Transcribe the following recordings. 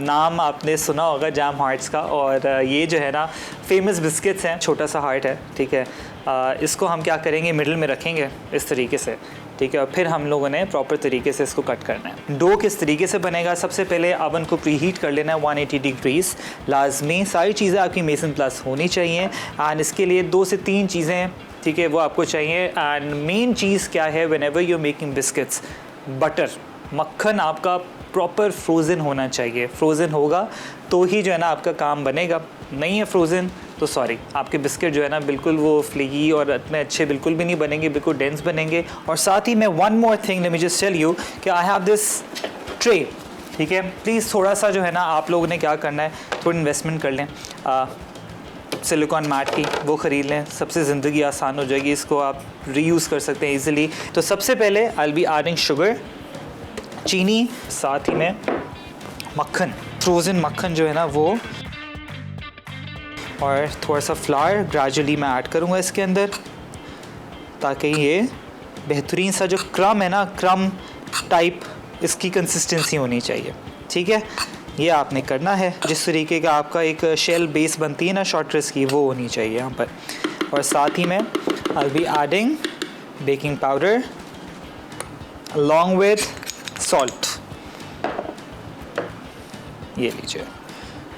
नाम आपने सुना होगा जैम हार्ट्स का, और ये जो है ना फेमस बिस्किट्स हैं, छोटा सा हार्ट है, ठीक है। इसको हम क्या करेंगे, मिडिल में रखेंगे इस तरीके से, ठीक है, और फिर हम लोगों ने प्रॉपर तरीके से इसको कट करना है। डो किस तरीके से बनेगा, सबसे पहले अवन को प्रीहीट कर लेना है 180 डिग्रीज, लाजमी सारी चीज़ें आपकी मेसन प्लस होनी चाहिए। एंड इसके लिए 2 से 3 चीज़ें, ठीक है, वो आपको चाहिए। एंड मेन चीज़ क्या है, whenever you are making biscuits, butter, मक्खन आपका प्रॉपर फ्रोज़न होना चाहिए। फ्रोज़न होगा तो ही जो है ना आपका काम बनेगा, नहीं है फ्रोज़न तो सॉरी, आपके बिस्किट जो है ना बिल्कुल वो फ्लेगी और इतने अच्छे बिल्कुल भी नहीं बनेंगे, बिल्कुल डेंस बनेंगे। और साथ ही मैं one more thing let me just tell you कि आई हैव दिस ट्रे, ठीक है। प्लीज़ थोड़ा सा जो है ना आप लोगों ने क्या करना है, थोड़ी इन्वेस्टमेंट कर लें, सिलिकॉन मैट की वो ख़रीद लें, सबसे ज़िंदगी आसान हो जाएगी, इसको आप रीयूज़ कर सकते हैं ईज़िली। तो सबसे पहले I will be adding sugar, चीनी, साथ ही में मक्खन, फ्रोज़न मक्खन जो है ना वो, और थोड़ा सा फ्लावर ग्रेजुअली मैं ऐड करूँगा इसके अंदर, ताकि ये बेहतरीन सा जो क्रम है ना, क्रम टाइप इसकी कंसिस्टेंसी होनी चाहिए, ठीक है। ये आपने करना है, जिस तरीके का आपका एक शेल बेस बनती है ना शॉर्टरेस की, वो होनी चाहिए यहाँ पर। और साथ ही में I will be adding baking powder along with salt, ये लीजिए,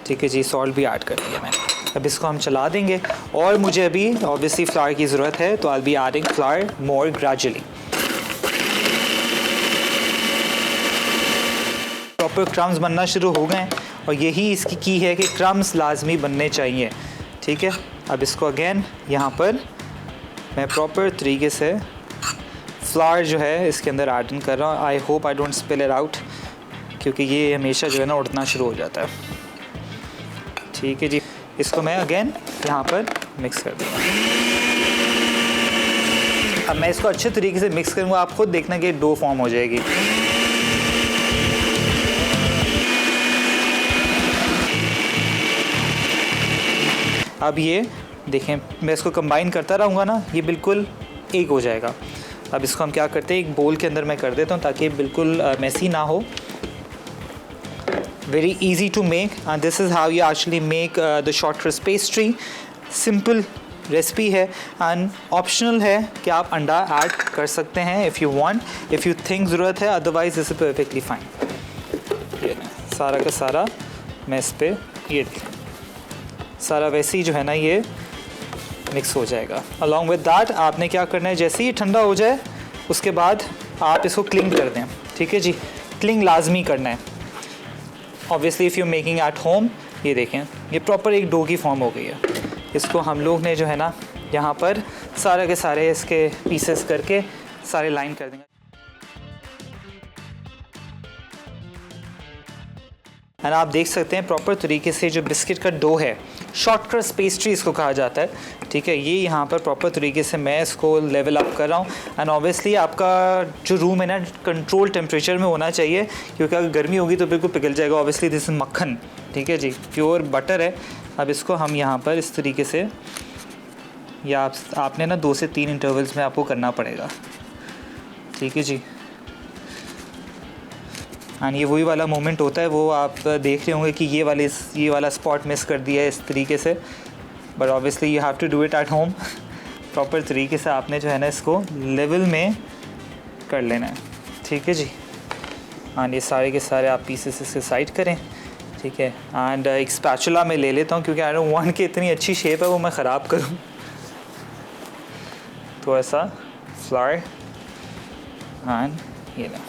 ठीक है जी, सॉल्ट भी ऐड कर दिया मैंने। अब इसको हम चला देंगे, और मुझे अभी ऑब्वियसली फ्लावर की ज़रूरत है, तो I will be adding flower more gradually. Proper crumbs बनना शुरू हो गए, और यही इसकी की है कि क्रम्स लाजमी बनने चाहिए, ठीक है। अब इसको अगेन यहाँ पर मैं प्रॉपर तरीके से फ्लावर जो है इसके अंदर ऐड कर रहा हूँ। I hope I don't spill it out, क्योंकि ये हमेशा जो है ना उड़ना शुरू हो जाता है, ठीक है जी। इसको मैं अगेन यहाँ पर मिक्स कर दूँगा। अब मैं इसको अच्छे तरीके से मिक्स करूँगा, आप खुद देखना कि डो फॉर्म हो जाएगी। अब ये देखें, मैं इसको कंबाइन करता रहूँगा ना, ये बिल्कुल एक हो जाएगा। अब इसको हम क्या करते हैं, एक बोल के अंदर मैं कर देता हूँ ताकि बिल्कुल मैसी ना हो। Very easy to make, and this is how you actually make the shortcrust pastry. Simple recipe है एंड ऑप्शनल है कि आप अंडा ऐड कर सकते हैं if you want, if you think ज़रूरत है, otherwise this is perfectly fine. ये सारा का सारा मैं इस पर ये सारा वैसे ही जो है ना ये मिक्स हो जाएगा। अलॉन्ग विद दैट आपने क्या करना है, जैसे ही ठंडा हो जाए उसके बाद आप इसको क्लिंग कर दें, ठीक है जी। क्लिंग लाजमी करना है obviously if you making at home. ये देखें, ये प्रॉपर एक डो की फॉर्म हो गई है। इसको हम लोग ने जो है ना यहाँ पर सारे के सारे इसके पीसेस करके सारे लाइन कर देंगे। एंड आप देख सकते हैं प्रॉपर तरीके से जो बिस्किट का डो है, शॉर्टक्रस्ट पेस्ट्री इसको कहा जाता है, ठीक है। ये यहाँ पर प्रॉपर तरीके से मैं इसको लेवल अप कर रहा हूँ। एंड ऑब्वियसली आपका जो रूम है ना कंट्रोल टेम्परेचर में होना चाहिए, क्योंकि अगर गर्मी होगी तो बिल्कुल पिघल जाएगा। ऑब्वियसली दिस इज मक्खन, ठीक है जी, प्योर बटर है। अब इसको हम यहाँ पर इस तरीके से, या आपने ना 2 से 3 इंटरवल्स में आपको करना पड़ेगा, ठीक है जी। एंड ये वही वाला मोमेंट होता है, वो आप देख रहे होंगे कि ये वाला स्पॉट मिस कर दिया है इस तरीके से, but obviously you have to do it at home. Proper तरीके से आपने जो है ना इसको लेवल में कर लेना है, ठीक है जी। एंड ये सारे के सारे आप पीसेस इसके साइड करें, ठीक है। एंड एक स्पैचुला में ले लेता हूँ, क्योंकि आई डोंट वांट कि इतनी अच्छी शेप है वो मैं ख़राब करूँ। तो ऐसा फ्लावर एंड ये ना,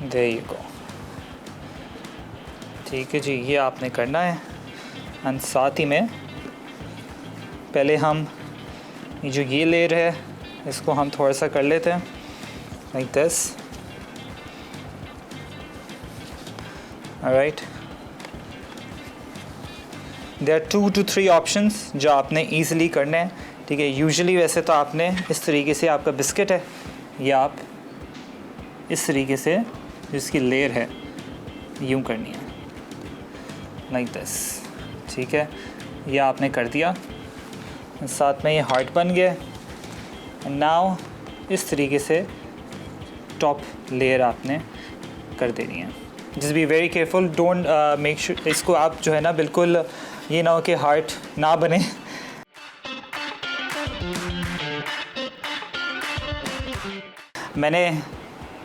there you go, ठीक है जी। ये आपने करना है। एंड साथ ही में पहले हम ये जो ये लेयर है इसको हम थोड़ा सा कर लेते हैं like this, alright. There are 2 to 3 options जो आपने ईज़िली करने हैं, ठीक है। यूजुअली वैसे तो आपने इस तरीके से आपका बिस्किट है, या आप इस तरीके से जिसकी लेयर है यूँ करनी है लाइक दिस, ठीक है। ये आपने कर दिया, साथ में ये हार्ट बन गया। नाउ इस तरीके से टॉप लेयर आपने कर देनी है। Just be very careful, don't make sure, इसको आप जो है ना बिल्कुल ये ना हो कि हार्ट ना बने। मैंने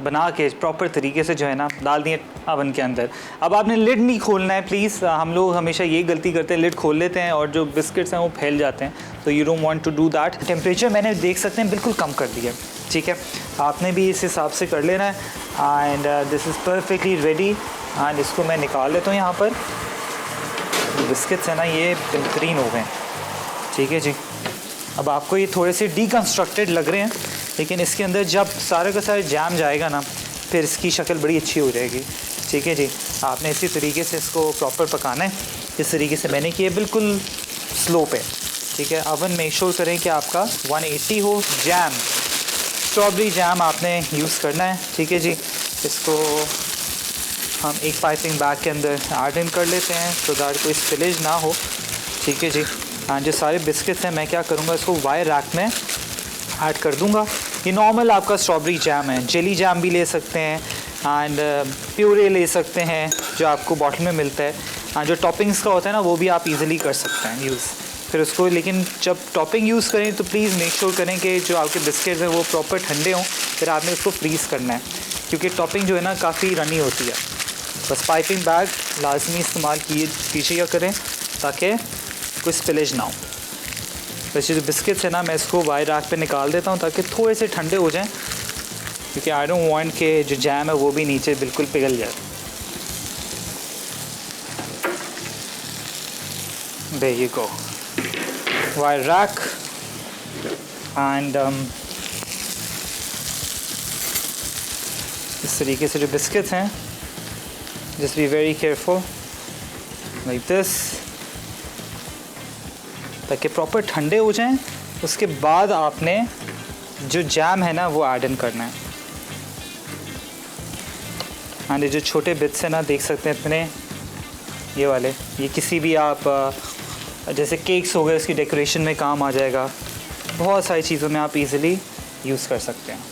बना के प्रॉपर तरीके से जो है ना डाल दिए अवन के अंदर। अब आपने लिड नहीं खोलना है प्लीज़। हम लोग हमेशा ये गलती करते हैं, लिड खोल लेते हैं और जो बिस्किट्स हैं वो फैल जाते हैं, तो you don't want to do that. Temperature मैंने देख सकते हैं बिल्कुल कम कर दिया, ठीक है, आपने भी इस हिसाब से कर लेना है। And this is perfectly ready. And इसको मैं निकाल लेता हूँ यहाँ पर। बिस्किट्स हैं ना ये बेहतरीन हो गए, ठीक है जी। अब आपको ये थोड़े से डीकंस्ट्रक्टेड लग रहे हैं, लेकिन इसके अंदर जब सारे का सारा जैम जाएगा ना फिर इसकी शक्ल बड़ी अच्छी हो जाएगी, ठीक है जी। आपने इसी तरीके से इसको प्रॉपर पकाना है, इस तरीके से मैंने किया, बिल्कुल स्लो पे, ठीक है। अवन मेक श्योर करें कि आपका 180 हो। जैम, स्ट्रॉबेरी जैम आपने यूज़ करना है, ठीक है जी। इसको हम एक पाइपिंग बैग के अंदर ऐड इन कर लेते हैं तो दैट कोई स्पिलेज ना हो, ठीक है जी। हाँ, जो सारे बिस्किट्स हैं मैं क्या करूँगा, इसको वायर रैक में ऐड कर दूँगा। ये नॉर्मल आपका स्ट्रॉबेरी जैम है, जेली जैम भी ले सकते हैं एंड प्यूरे ले सकते हैं जो आपको बॉटल में मिलता है। जो टॉपिंग्स का होता है ना वो भी आप इजीली कर सकते हैं यूज़ फिर उसको। लेकिन जब टॉपिंग यूज़ करें तो प्लीज़ मेक श्योर करें कि जो आपके बिस्किट्स हैं वो प्रॉपर ठंडे हों, फिर आपने उसको फ्रीज़ करना है, क्योंकि टॉपिंग जो है ना काफ़ी रनी होती है। बस पाइपिंग बैग लाजमी इस्तेमाल कीजिएगा करें ताकि कोई स्पिलेज ना हो। वैसे जो बिस्किट्स है ना मैं इसको वायर रैक पे निकाल देता हूँ ताकि थोड़े से ठंडे हो जाएं, क्योंकि आई डोंट वांट के जो जैम है वो भी नीचे बिल्कुल पिघल जाए। There you go, wire rack and इस तरीके से जो बिस्किट्स हैं, just be very careful like this, ताकि प्रॉपर ठंडे हो जाएं। उसके बाद आपने जो जैम है ना वो ऐड इन करना है। हाँ, ये जो छोटे बिट्स हैं ना देख सकते हैं अपने, ये वाले, ये किसी भी आप जैसे केक्स हो गए उसकी डेकोरेशन में काम आ जाएगा, बहुत सारी चीज़ों में आप इजीली यूज़ कर सकते हैं।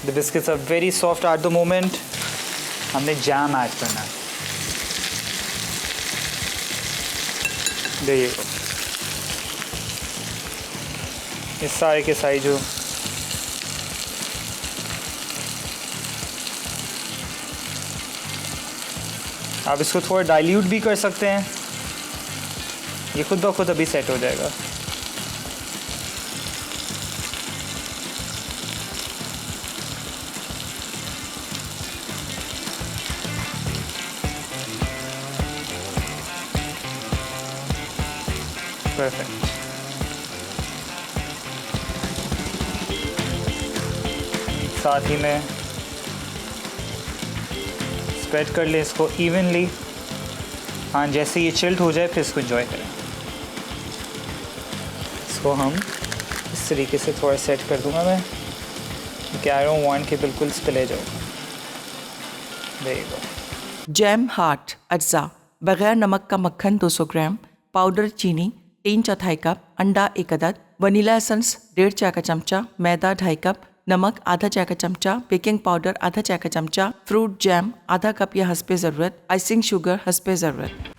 The biscuits are very soft at the moment. हमने जैम ऐड करना है, देखिए इस सारे के सारे जो आप इसको थोड़ा डाइल्यूट भी कर सकते हैं, ये खुद ब खुद अभी सेट हो जाएगा। परफेक्ट। साथ ही में स्प्रेड कर ले इसको इवनली। हाँ, जैसे ये चिल्ड हो जाए फिर इसको एंजॉय करें। इसको हम इस तरीके से थोड़ा सेट कर दूंगा मैं, क्योंकि आई डोंट वांट कि बिल्कुल स्पिल जाए। There you go. Jam heart अज्जा, बगैर नमक का मक्खन 200 ग्राम, पाउडर चीनी 3/4 कप, अंडा 1 अदद, वनीला एसेंस 1.5 चाय का चमचा, मैदा 2.5 कप, नमक आधा चाय का चमचा, बेकिंग पाउडर आधा चाय का चमचा, फ्रूट जैम आधा कप या हस्बे ज़रूरत, आइसिंग शुगर हस्बे ज़रूरत।